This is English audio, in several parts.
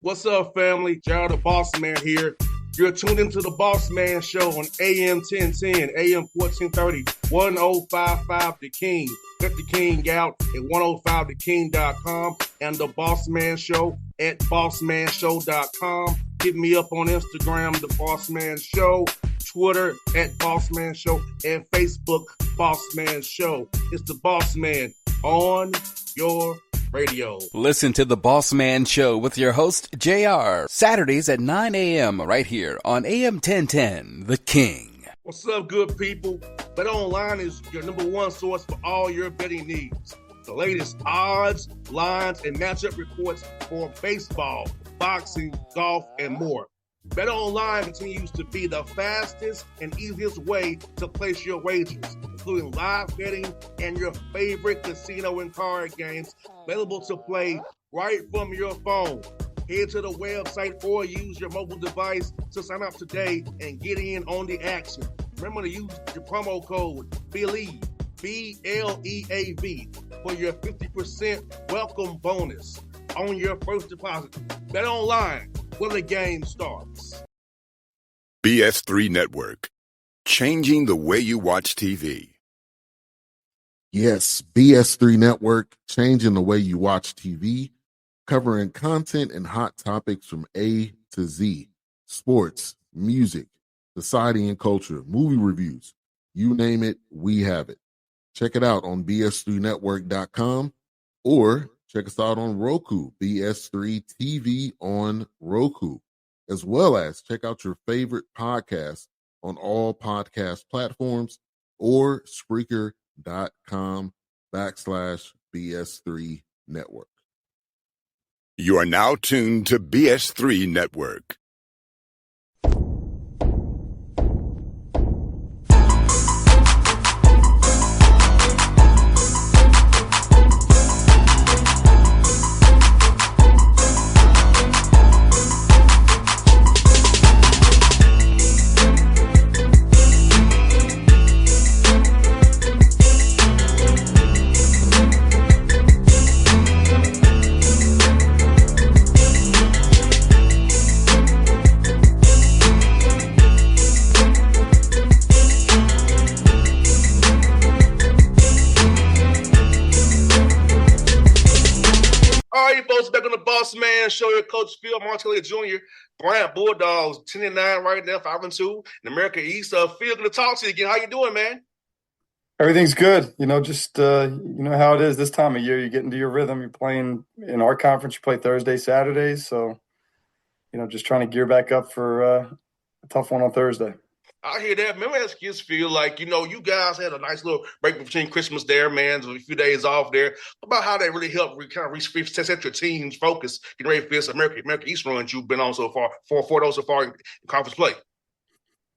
What's up, family? Gerald the Bossman here. You're tuned into the Bossman Show on AM 1010, AM 1430, 1055 The King. Let the King out at 105theking.com and the Bossman Show at bossmanshow.com. Hit me up on Instagram, The Bossman Show, Twitter at Bossman Show, and Facebook, Bossman Show. It's the Bossman on your radio. Listen to the Bossman Show with your host, JR, Saturdays at 9 a.m. right here on AM 1010, The King. What's up, good people? BetOnline is your number one source for all your betting needs. The latest odds, lines, and matchup reports for baseball, boxing, golf, and more. BetOnline continues to be the fastest and easiest way to place your wagers, including live betting and your favorite casino and card games available to play right from your phone. Head to the website or use your mobile device to sign up today and get in on the action. Remember to use your promo code BELIEVE, B-L-E-A-V, for your 50% welcome bonus on your first deposit. BetOnline, where the game starts. BS3 Network, changing the way you watch TV. Yes, BS3 Network, changing the way you watch TV, covering content and hot topics from A to Z, sports, music, society and culture, movie reviews, you name it, we have it. Check it out on bs3network.com or check us out on Roku, BS3 TV on Roku, as well as check out your favorite podcast on all podcast platforms or Spreaker.com/BS3 Network. You are now tuned to BS3 Network. Back on the Bossman Show, your coach Phil Martelli Jr., Bryant Bulldogs, 10-9 right now, 5-2 in America East. Phil, good to talk to you again. How you doing, man? Everything's good. You know, just you know how it is this time of year. You get into your rhythm. You're playing in our conference. You play Thursday, Saturdays. So, you know, just trying to gear back up for a tough one on Thursday. I hear that. Remember, as kids feel like, you know, you guys had a nice little break between Christmas there, man. So a few days off there. About how that really helped kind of set your team's focus, getting ready for this America East run you've been on so far, four those so far in conference play.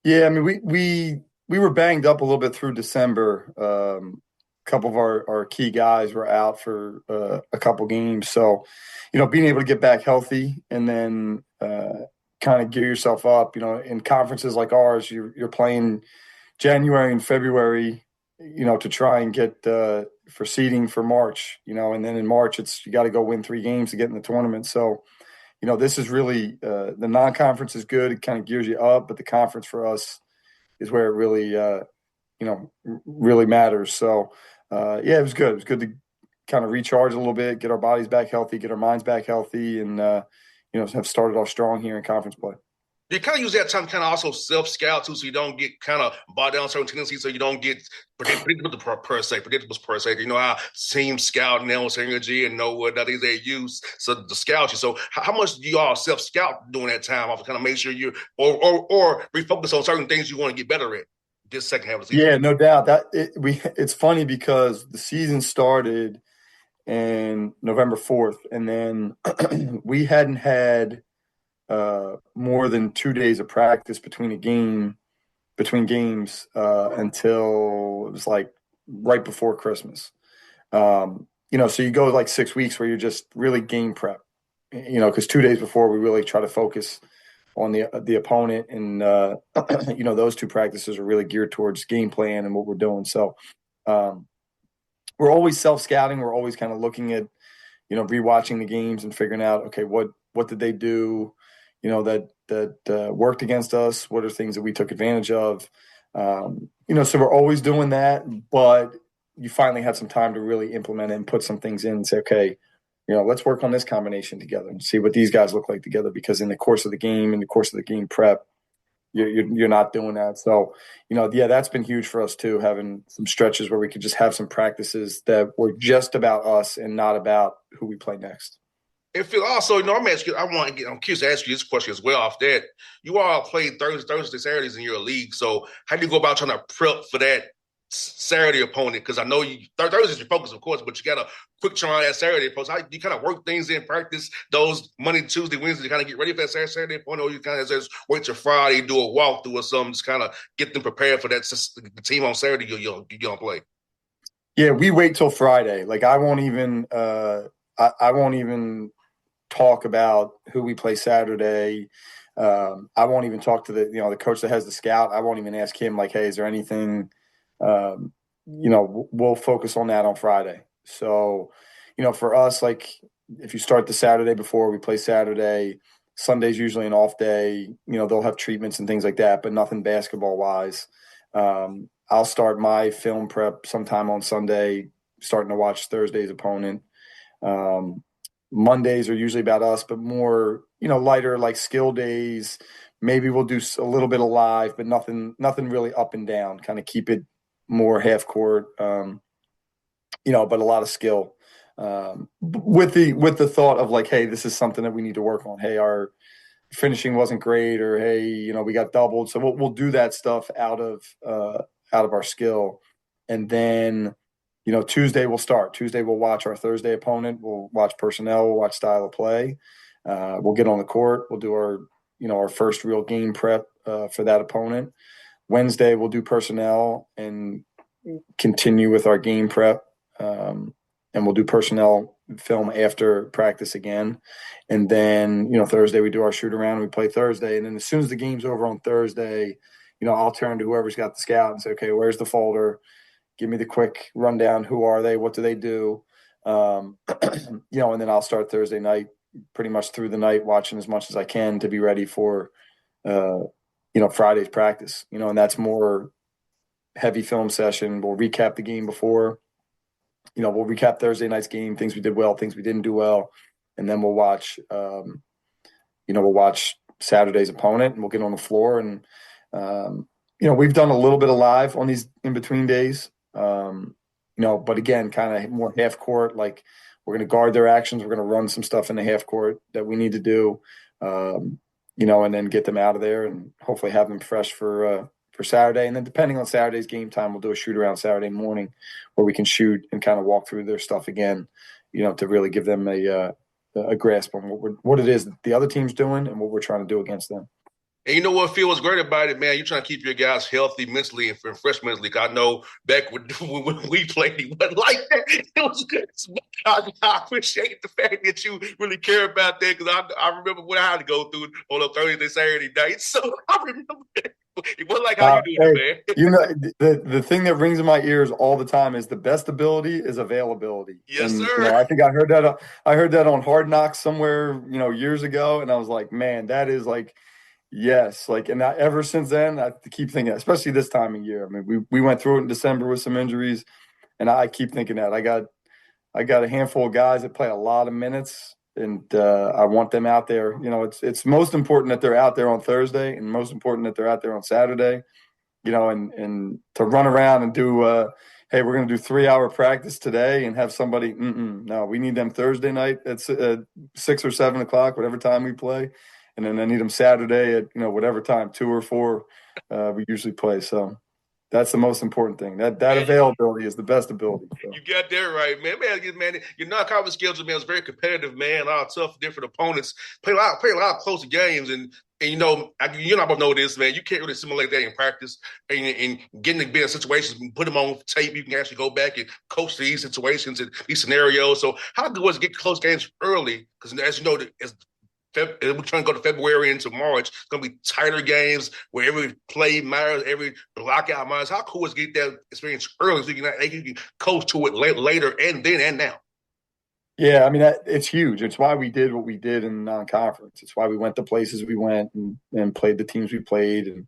Yeah, I mean, we were banged up a little bit through December. A couple of our key guys were out for a couple games. So, you know, being able to get back healthy and then kind of gear yourself up, you know, in conferences like ours, you're playing January and February, you know, to try and get for seeding for March, you know, and then in March you got to go win 3 games to get in the tournament. So, you know, this is really the non-conference is good. It kind of gears you up, but the conference for us is where it really, you know, really matters. So, yeah, it was good. It was good to kind of recharge a little bit, get our bodies back healthy, get our minds back healthy, and, you know, have started off strong here in conference play. You kind of use that time to kind of also self-scout too, so you don't get kind of bought down certain tendencies, so you don't get predictable per se. You know how teams scout and know energy and know what things they use so to scout you. So how much do you all self-scout during that time off to kind of make sure you or refocus on certain things you want to get better at this second half of the season? Yeah, no doubt. It's funny because the season started and November 4th, and then we hadn't had more than 2 days of practice between games until it was like right before Christmas. You know, so you go like 6 weeks where you're just really game prep, you know, because 2 days before we really try to focus on the opponent, and you know, those 2 practices are really geared towards game plan and what we're doing. So we're always self-scouting. We're always kind of looking at, you know, rewatching the games and figuring out, okay, what What did they do, that worked against us? What are things that we took advantage of? So we're always doing that, but you finally had some time to really implement it and put some things in and say, okay, let's work on this combination together and see what these guys look like together. Because in the course of the game prep, you're not doing that. So, that's been huge for us too, having some stretches where we could just have some practices that were just about us and not about who we play next. And Phil, also, I'm curious to ask you this question as well off that. You all play Thursday, Saturdays in your league. So how do you go about trying to prep for that Saturday opponent? Because I know Thursday's your focus, of course, but you got a quick turn on that Saturday opponent. How do you kind of work things in practice those Monday, Tuesday, Wednesday to kind of get ready for that Saturday opponent, or you kind of just wait till Friday, do a walkthrough or something, just kind of get them prepared for the team on Saturday you're going to play? Yeah, we wait till Friday. Like I won't even talk about who we play Saturday. I won't even talk to the coach that has the scout. I won't even ask him like, hey, is there anything? We'll focus on that on Friday. So, for us, like if you start the Saturday before, we play Saturday. Sunday's usually an off day. They'll have treatments and things like that, but nothing basketball wise. I'll start my film prep sometime on Sunday, starting to watch Thursday's opponent. Mondays are usually about us, but more, lighter, like skill days. Maybe we'll do a little bit of live, but nothing really up and down. Kind of keep it more half court, but a lot of skill. With the thought of like, hey, this is something that we need to work on. Hey, our finishing wasn't great, or hey, we got doubled. So we'll do that stuff out of our skill, and then. Tuesday we'll start. Tuesday we'll watch our Thursday opponent. We'll watch personnel. We'll watch style of play. We'll get on the court. We'll do our first real game prep for that opponent. Wednesday we'll do personnel and continue with our game prep. And we'll do personnel film after practice again. And then, Thursday we do our shoot around and we play Thursday. And then as soon as the game's over on Thursday, I'll turn to whoever's got the scout and say, okay, where's the folder? Give me the quick rundown. Who are they? What do they do? And then I'll start Thursday night, pretty much through the night, watching as much as I can to be ready for, Friday's practice. And that's more heavy film session. We'll recap the game before. We'll recap Thursday night's game, things we did well, things we didn't do well, and then we'll watch. We'll watch Saturday's opponent, and we'll get on the floor. And we've done a little bit of live on these in between days. But again, kind of more half court, like we're going to guard their actions. We're going to run some stuff in the half court that we need to do, and then get them out of there and hopefully have them fresh for Saturday. And then depending on Saturday's game time, we'll do a shoot around Saturday morning where we can shoot and kind of walk through their stuff again, to really give them a grasp on what it is that the other team's doing and what we're trying to do against them. And you know what feels great about it, man? You're trying to keep your guys healthy mentally and fresh mentally. I know back when we played, it wasn't like that. It was good. I appreciate the fact that you really care about that because I remember what I had to go through on a Thursday, Saturday night. So I remember that. It wasn't like how you do it, man. The thing that rings in my ears all the time is the best ability is availability. Yes, and, sir. I think I heard that on Hard Knocks somewhere, years ago, and I was like, man, that is like. Yes, and ever since then, I keep thinking, especially this time of year. I mean, we went through it in December with some injuries, and I keep thinking that I got a handful of guys that play a lot of minutes, and I want them out there. It's most important that they're out there on Thursday, and most important that they're out there on Saturday. And to run around and do, hey, we're going to do 3-hour practice today, and have somebody. No, we need them Thursday night at 6 or 7 o'clock, whatever time we play. And then I need them Saturday at, whatever time, 2 or 4 we usually play. So that's the most important thing. That availability is the best ability. So. You got that right, man. Man, your non-conference schedule, man, is very competitive, man. A lot of tough, different opponents. Play a lot of close games. And you not both know this, man. You can't really simulate that in practice. And getting to be in situations, put them on tape, you can actually go back and coach these situations and these scenarios. So how good was it to get close games early? Because as you know, we're trying to go to February into March. It's going to be tighter games where every play matters, every blockout matters. How cool is to get that experience early so you can coach to it later and then and now? Yeah, I mean, it's huge. It's why we did what we did in non-conference. It's why we went the places we went and played the teams we played and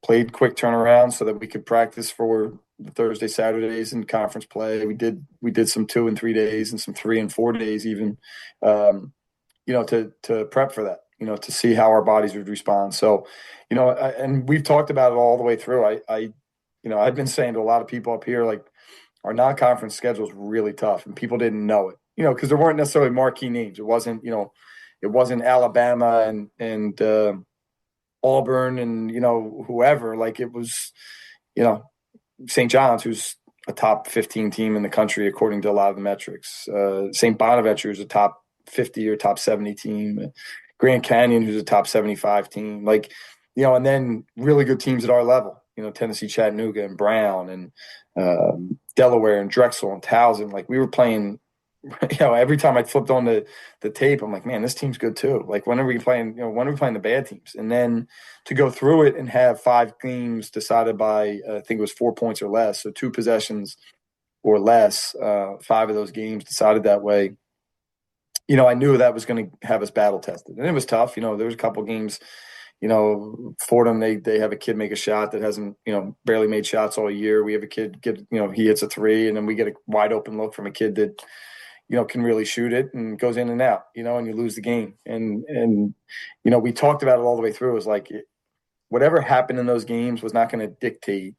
played quick turnaround so that we could practice for the Thursday, Saturdays in conference play. We did some 2 and 3 days and some 3 and 4 days even, to prep for that, to see how our bodies would respond. So, and we've talked about it all the way through. I've been saying to a lot of people up here, like, our non-conference schedule is really tough, and people didn't know it, because there weren't necessarily marquee names. It wasn't, it wasn't Alabama and Auburn and whoever. Like, it was, St. John's, who's a top 15 team in the country according to a lot of the metrics. St. Bonaventure is a top 50 or top 70 team. Grand Canyon, who's a top 75 team. Like, and then really good teams at our level. Tennessee, Chattanooga, and Brown, and Delaware, and Drexel, and Towson. Like, we were playing. Every time I flipped on the tape, I'm like, man, this team's good too. Like, when are we playing? When are we playing the bad teams? And then to go through it and have 5 games decided by I think it was 4 points or less, so 2 possessions or less. 5 of those games decided that way. I knew that was going to have us battle tested, and it was tough. There was a couple games. Fordham, they have a kid make a shot that hasn't, barely made shots all year. We have a kid he hits a 3, and then we get a wide open look from a kid that, can really shoot it and goes in and out, and you lose the game. And we talked about it all the way through. It was like, whatever happened in those games was not going to dictate,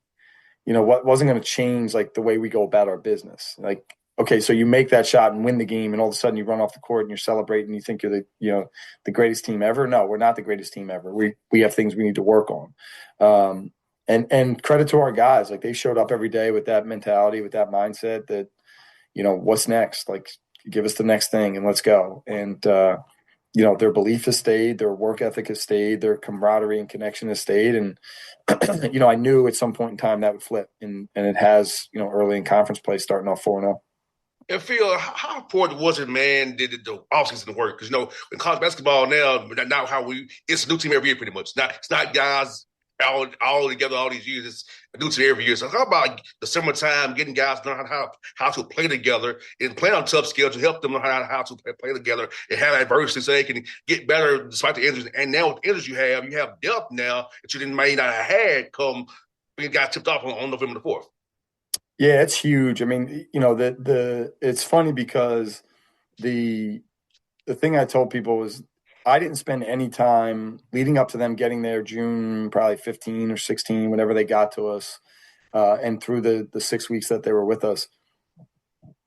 what wasn't going to change, like, the way we go about our business. Like, okay, so you make that shot and win the game, and all of a sudden you run off the court and you're celebrating. You think you're the greatest team ever. No, we're not the greatest team ever. We have things we need to work on. And credit to our guys. Like, they showed up every day with that mentality, with that mindset that, what's next? Like, give us the next thing and let's go. And, their belief has stayed, their work ethic has stayed, their camaraderie and connection has stayed. And, I knew at some point in time that would flip. And it has, early in conference play, starting off 4-0. And Phil, how important was it, man, did the offseason work? Because, in college basketball now how it's a new team every year pretty much. It's not guys all together all these years. It's a new team every year. So how about the summertime, getting guys to know how to play together and play on tough schedules to help them know how to play together and have adversity so they can get better despite the injuries. And now with the injuries you have depth now that you may not have had come when you got tipped off on November the 4th. Yeah, it's huge. I mean, it's funny because the thing I told people was I didn't spend any time leading up to them getting there June, probably 15 or 16, whenever they got to us, and through the 6 weeks that they were with us.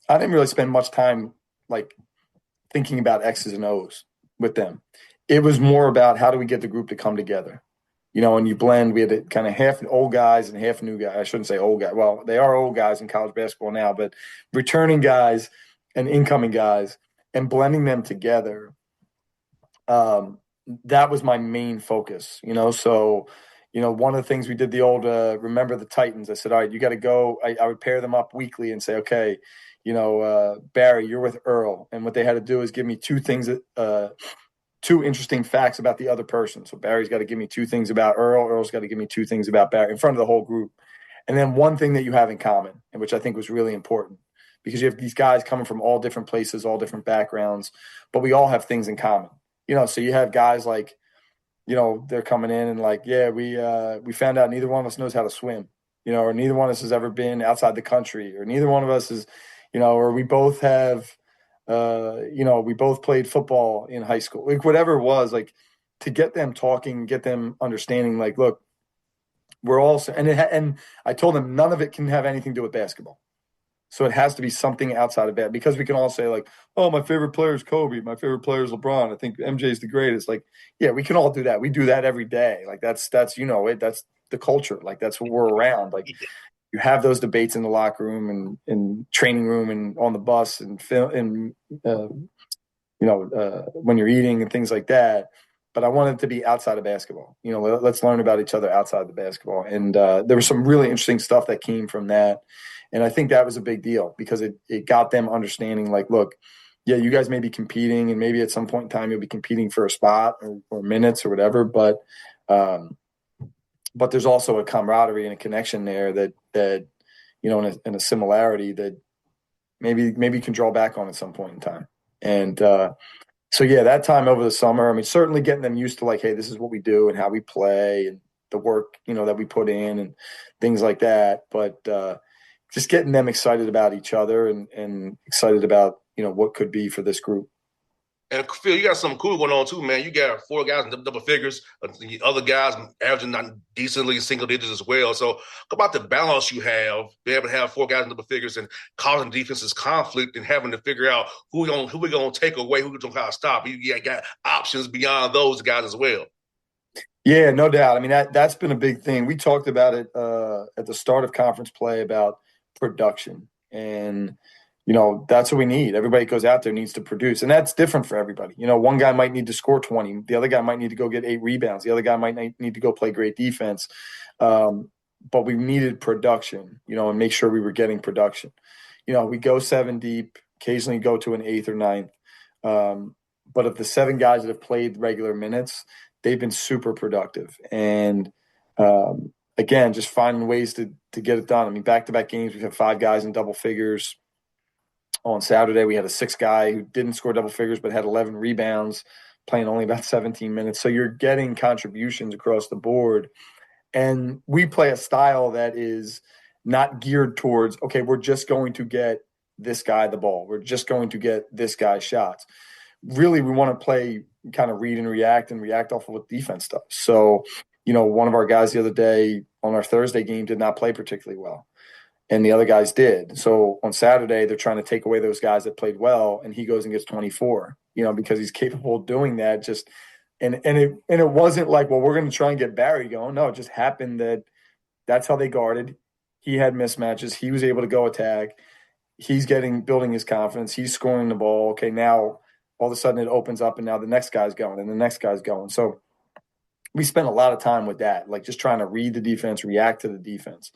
I didn't really spend much time, like, thinking about X's and O's with them. It was more about how do we get the group to come together. And you blend. We had kind of half old guys and half new guys. I shouldn't say old guys. Well, they are old guys in college basketball now, but returning guys and incoming guys and blending them together. That was my main focus, So, one of the things we did the old remember the Titans. I said, all right, you got to go. I would pair them up weekly and say, okay, Barry, you're with Earl. And what they had to do is give me 2 things that 2 interesting facts about the other person. So Barry's got to give me 2 things about Earl. Earl's got to give me 2 things about Barry in front of the whole group. And then one thing that you have in common, and which I think was really important, because you have these guys coming from all different places, all different backgrounds, but we all have things in common. So you have guys like, they're coming in and like, yeah, we found out neither one of us knows how to swim, or neither one of us has ever been outside the country, or neither one of us is, or we both have, we both played football in high school, like whatever it was, like, to get them talking, get them understanding, like, look, we're all, and I told them none of it can have anything to do with basketball. So it has to be something outside of that, because we can all say, like, oh, my favorite player is Kobe. My favorite player is LeBron. I think MJ is the greatest. Like, yeah, we can all do that. We do that every day. Like, that's that's the culture. Like, that's what we're around. Like, you have those debates in the locker room and in training room and on the bus and when you're eating and things like that. But I wanted it to be outside of basketball. Let's learn about each other outside the basketball. And there was some really interesting stuff that came from that. And I think that was a big deal, because it got them understanding, like, look, yeah, you guys may be competing, and maybe at some point in time you'll be competing for a spot or minutes or whatever. But there's also a camaraderie and a connection there that in a similarity that maybe you can draw back on at some point in time. And so, yeah, that time over the summer, I mean, certainly getting them used to like, hey, this is what we do and how we play and the work, that we put in and things like that. But just getting them excited about each other and excited about, what could be for this group. And Phil, you got something cool going on too, man. You got 4 guys in double figures, the other guys averaging not decently single digits as well. So about the balance you have, be able to have 4 guys in double figures and causing defenses conflict and having to figure out who we gonna take away, who we gonna kind of stop. You got options beyond those guys as well. Yeah, no doubt. I mean, that's been a big thing. We talked about it at the start of conference play about production. And that's what we need. Everybody goes out there needs to produce. And that's different for everybody. One guy might need to score 20. The other guy might need to go get 8 rebounds. The other guy might need to go play great defense. But we needed production, and make sure we were getting production. We go 7 deep, occasionally go to an 8th or 9th. But of the 7 guys that have played regular minutes, they've been super productive. And again, just finding ways to get it done. I mean, back-to-back games, we've had 5 guys in double figures. On Saturday, we had a 6th guy who didn't score double figures but had 11 rebounds, playing only about 17 minutes. So you're getting contributions across the board. And we play a style that is not geared towards, okay, we're just going to get this guy the ball. We're just going to get this guy shots. Really, we want to play kind of read and react off of what defense does. So, one of our guys the other day on our Thursday game did not play particularly well. And the other guys did. So on Saturday, they're trying to take away those guys that played well, and he goes and gets 24, because he's capable of doing that. And it wasn't like, well, we're going to try and get Barry going. No, it just happened that that's how they guarded. He had mismatches. He was able to go attack. He's building his confidence. He's scoring the ball. Okay, now all of a sudden it opens up, and now the next guy's going, and the next guy's going. So we spent a lot of time with that, like just trying to read the defense, react to the defense.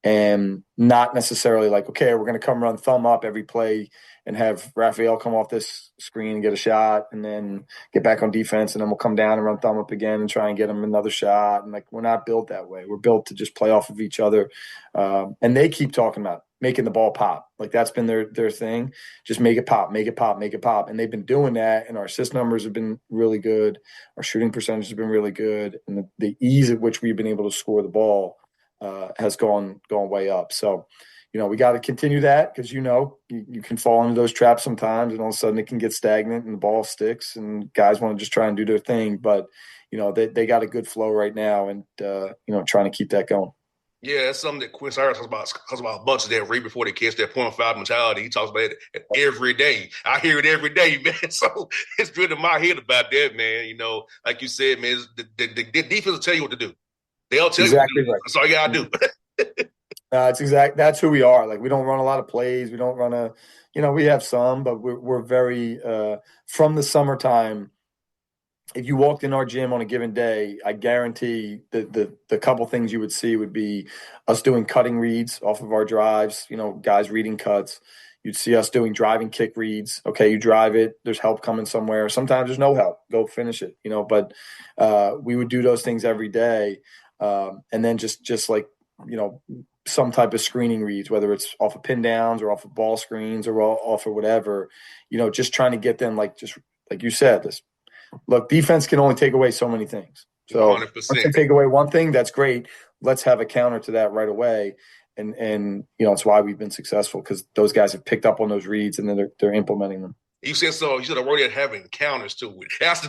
And not necessarily like, okay, we're going to come run thumb up every play and have Raphael come off this screen and get a shot and then get back on defense, and then we'll come down and run thumb up again and try and get him another shot. And we're not built that way. We're built to just play off of each other. And they keep talking about making the ball pop. Like that's been their thing. Just make it pop, make it pop, make it pop. And they've been doing that, and our assist numbers have been really good. Our shooting percentage has been really good. And the ease at which we've been able to score the ball has gone way up. So, we got to continue that because, you can fall into those traps sometimes, and all of a sudden it can get stagnant and the ball sticks and guys want to just try and do their thing. But, they got a good flow right now, and, trying to keep that going. Yeah, that's something that Quinn Snyder talks about a bunch of that right before they catch that 0.5 mentality. He talks about it every day. I hear it every day, man. So it's good in my head about that, man. Like you said, man, the defense will tell you what to do. They'll tell exactly you. Right. That's all you got to do. That's who we are. Like, we don't run a lot of plays. We don't run we have some, but we're very, from the summertime, if you walked in our gym on a given day, I guarantee the couple things you would see would be us doing cutting reads off of our drives, guys reading cuts. You'd see us doing driving kick reads. Okay, you drive it. There's help coming somewhere. Sometimes there's no help. Go finish it, but we would do those things every day. And then just like, some type of screening reads, whether it's off of pin downs or off of ball screens or off of whatever, just trying to get them, just like you said, look, defense can only take away so many things. So 100%. Once they take away one thing, that's great. Let's have a counter to that right away. And it's why we've been successful, because those guys have picked up on those reads and then they're implementing them. You said so. You should have worded it having counters to it. That's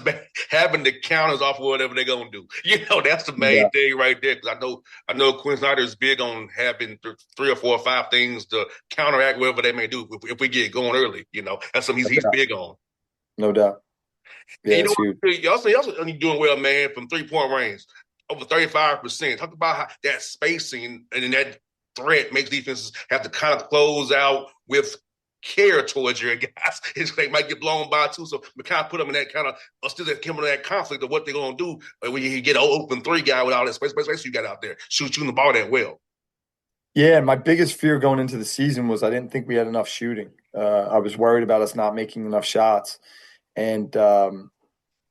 having the counters off of whatever they're gonna do. That's the main thing right there. Because I know Quinn Snyder is big on having 3 or 4 or 5 things to counteract whatever they may do if we get going early. That's something he's big on. No doubt. Yeah, you also doing well, man, from 3-point range, over 35%. Talk about how that spacing and that threat makes defenses have to kind of close out with care towards your guys. They might get blown by too, so we kind of put them in that kind of still that conflict of what they're gonna do when you get an open 3 guy with all that space you got out there shooting the ball that well. Yeah, my biggest fear going into the season was I didn't think we had enough shooting. I was worried about us not making enough shots, and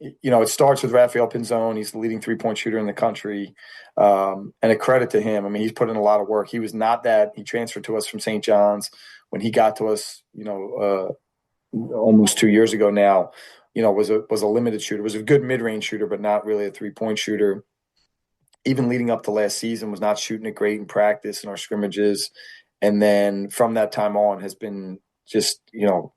it starts with Raphael Pinzone. He's the leading 3-point shooter in the country, and a credit to him. I mean, he's put in a lot of work. He was not that. He transferred to us from St. John's, when he got to us, almost 2 years ago now, was a limited shooter, was a good mid-range shooter, but not really a 3-point shooter. Even leading up to last season, was not shooting it great in practice in our scrimmages. And then from that time on has been just,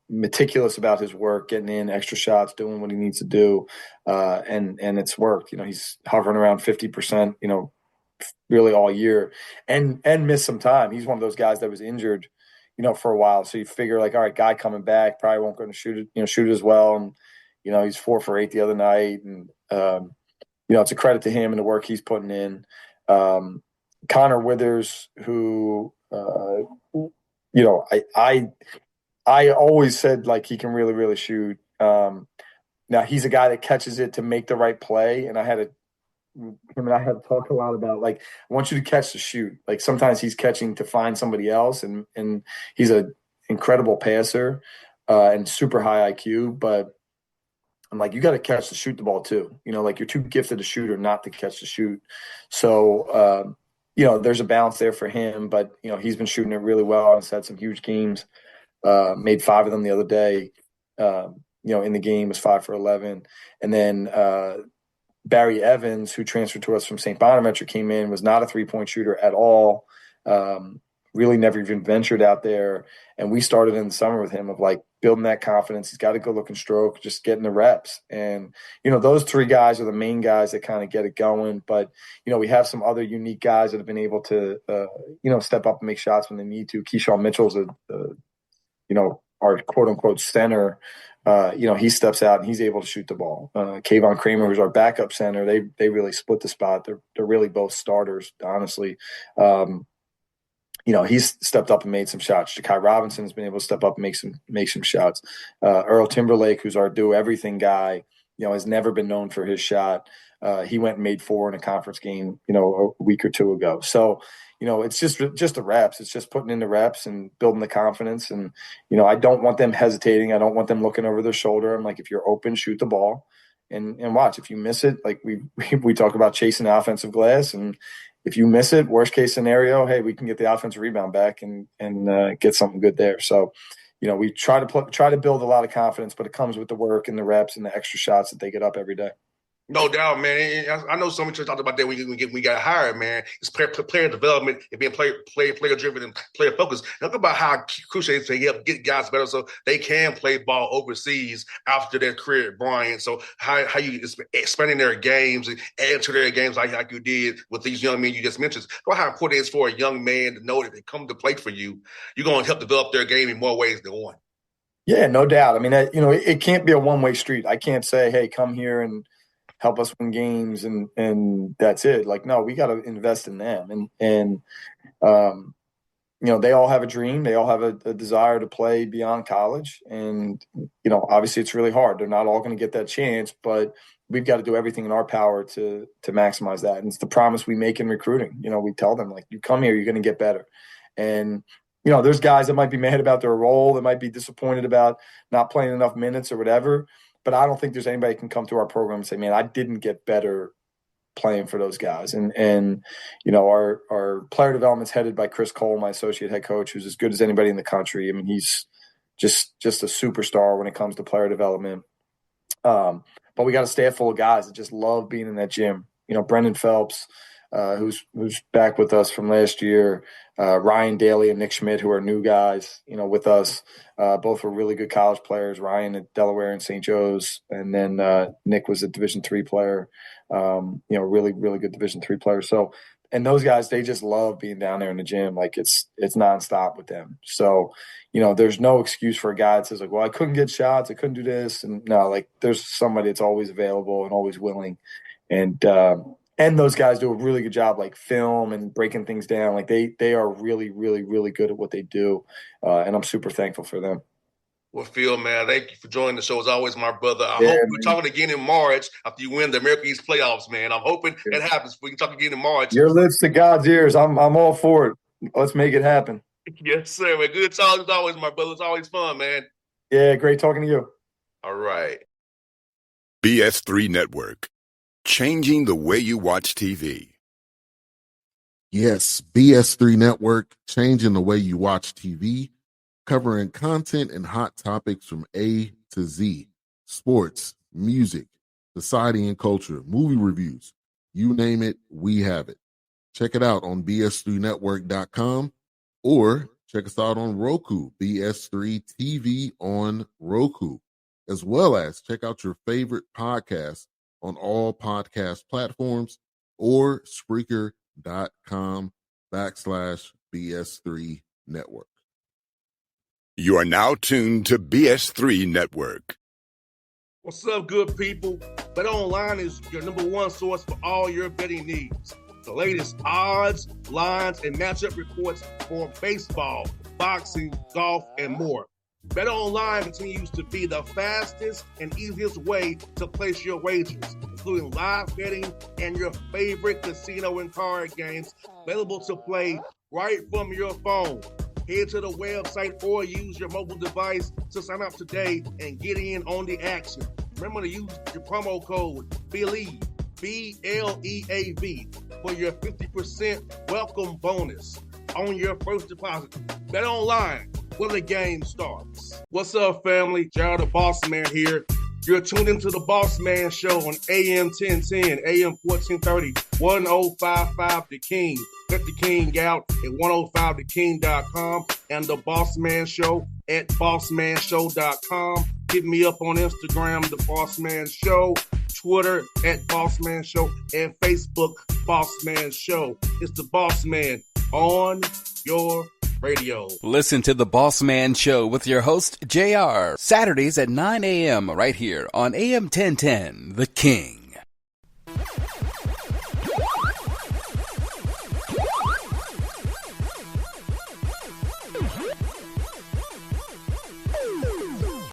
meticulous about his work, getting in extra shots, doing what he needs to do. And it's worked. He's hovering around 50%, really all year, and missed some time. He's one of those guys that was injured, for a while. So you figure like, all right, guy coming back, probably won't go to shoot it as well. And, he's 4 for 8 the other night. And, it's a credit to him and the work he's putting in. Connor Withers, who, I always said like he can really, really shoot. Now he's a guy that catches it to make the right play. And him and I had talked a lot about like, I want you to catch the shoot. Like sometimes he's catching to find somebody else, and he's an incredible passer and super high IQ, but I'm like, you got to catch to shoot the ball too. Like you're too gifted a shooter not to catch the shoot. So, there's a balance there for him, but, he's been shooting it really well and has had some huge games. Made 5 of them the other day. In the game was 5 for 11. And then Barry Evans, who transferred to us from St. Bonaventure, came in, was not a 3-point shooter at all. Really never even ventured out there. And we started in the summer with him of like building that confidence. He's got a good looking stroke, just getting the reps. And, those 3 guys are the main guys that kind of get it going. But, we have some other unique guys that have been able to, step up and make shots when they need to. Keyshawn Mitchell's our quote unquote center. He steps out and he's able to shoot the ball. Kayvon Kramer, who's our backup center, they really split the spot. They're really both starters, honestly. He's stepped up and made some shots. Ja'Kai Robinson has been able to step up and make some shots. Earl Timberlake, who's our do everything guy, has never been known for his shot. He went and made 4 in a conference game, a week or 2 ago. So, it's just the reps. It's just putting in the reps and building the confidence. And, I don't want them hesitating. I don't want them looking over their shoulder. I'm like, if you're open, shoot the ball and watch. If you miss it, like we talk about chasing the offensive glass, and if you miss it, worst case scenario, hey, we can get the offensive rebound back and get something good there. So, we try to build a lot of confidence, but it comes with the work and the reps and the extra shots that they get up every day. No doubt, man. I know so much talked about that when we got hired, man. It's player development and being player driven and player focused. Talk about how crucial it is to help get guys better so they can play ball overseas after their career at Bryant. So how you expanding their games and adding to their games like you did with these young men you just mentioned. About how important it is for a young man to know that they come to play for you. You're going to help develop their game in more ways than one. Yeah, no doubt. I mean, it can't be a one-way street. I can't say, hey, come here and help us win games and that's it. Like, no, we got to invest in them. And they all have a dream. They all have a desire to play beyond college. And, obviously it's really hard. They're not all going to get that chance, but we've got to do everything in our power to maximize that. And it's the promise we make in recruiting. We tell them, like, you come here, you're going to get better. And, there's guys that might be mad about their role, that might be disappointed about not playing enough minutes or whatever. But I don't think there's anybody who can come through our program and say, man, I didn't get better playing for those guys. And our player development's headed by Chris Cole, my associate head coach, who's as good as anybody in the country. I mean, he's just a superstar when it comes to player development. But we got a staff full of guys that just love being in that gym. Brendan Phelps, who's back with us from last year, Ryan Daly and Nick Schmidt, who are new guys, with us. Both were really good college players. Ryan at Delaware and St. Joe's, and then Nick was a Division III player. Really, really good Division III player. So, and those guys, they just love being down there in the gym. Like it's nonstop with them. So, there's no excuse for a guy that says like, well, I couldn't get shots, I couldn't do this, and no, like there's somebody that's always available and always willing, and those guys do a really good job, like film and breaking things down. Like they are really, really, really good at what they do. And I'm super thankful for them. Well, Phil, man, thank you for joining the show as always, my brother. I hope we're talking again in March after you win the American East playoffs, man. I'm hoping it happens. We can talk again in March. Your lips to God's ears. I'm all for it. Let's make it happen. Yes, sir. Man. Good talk as always, my brother. It's always fun, man. Yeah, great talking to you. All right. BS3 Network. Changing the way you watch TV. Yes, BS3 Network, changing the way you watch TV, covering content and hot topics from A to Z, sports, music, society and culture, movie reviews. You name it, we have it. Check it out on bs3network.com or check us out on Roku, BS3 TV on Roku, as well as check out your favorite podcast on all podcast platforms or Spreaker.com/BS3 Network. You are now tuned to BS3 Network. What's up, good people? BetOnline is your number one source for all your betting needs. The latest odds, lines, and matchup reports for baseball, boxing, golf, and more. BetOnline continues to be the fastest and easiest way to place your wagers, including live betting and your favorite casino and card games available to play right from your phone. Head to the website or use your mobile device to sign up today and get in on the action. Remember to use your promo code BELIEVE, BLEAV, for your 50% welcome bonus on your first deposit. Bet online where the game starts. What's up, family? Jared the Bossman here. You're tuned into the Bossman Show on AM 1010, AM 1430, 1055 The King. Let the King out at 105theking.com and the Bossman Show at bossmanshow.com. Hit me up on Instagram, The Bossman Show, Twitter at Bossman Show, and Facebook, Bossman Show. It's the Bossman on your radio. Listen to the Bossman Show with your host, JR, Saturdays at 9 a.m. right here on AM 1010, The King.